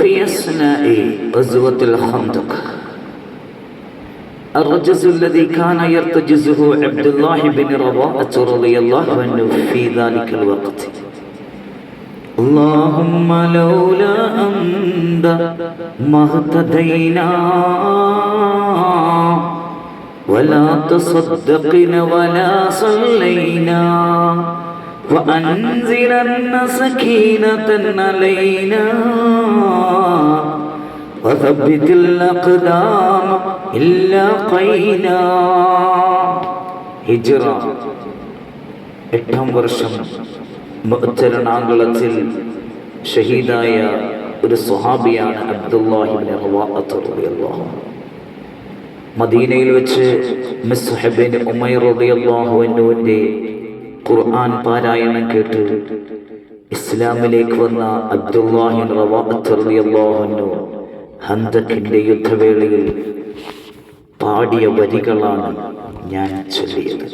في أثناء غزوة الخندق الرجز الذي كان يرتجزه عبد الله بن رواحة رضي الله عنه في ذلك الوقت. اللهم لولا أنت ما اهتدينا ولا تصدقنا ولا صلينا وأنزلن سكينة علينا وثبت الأقدام إلا قينا. ഹിജ്റ 8-ാം വർഷം മുഅ്തരണാങ്കളത്തിൽ ഷഹീദായ ഒരു സ്വഹാബിയാണ് അബ്ദുല്ലാഹി ഇബ്നു റവാഅത്ത് റളിയല്ലാഹു അൻഹു. മദീനയിൽ വെച്ച് മുസ്അബ് ബിൻ ഉമൈർ റളിയല്ലാഹു അൻഹുവിന്റെ ഖുർആൻ പാരായണം കേട്ട് ഇസ്ലാമിലേക്ക് വന്ന അബ്ദുല്ലാഹി ഇബ്നു റവാഅത്ത് റളിയല്ലാഹു അൻഹു ഹന്തക്കിന്റെ യുദ്ധവേളയിൽ പാടിയ വരികളാണ് ഞാൻ ചൊല്ലിയത്.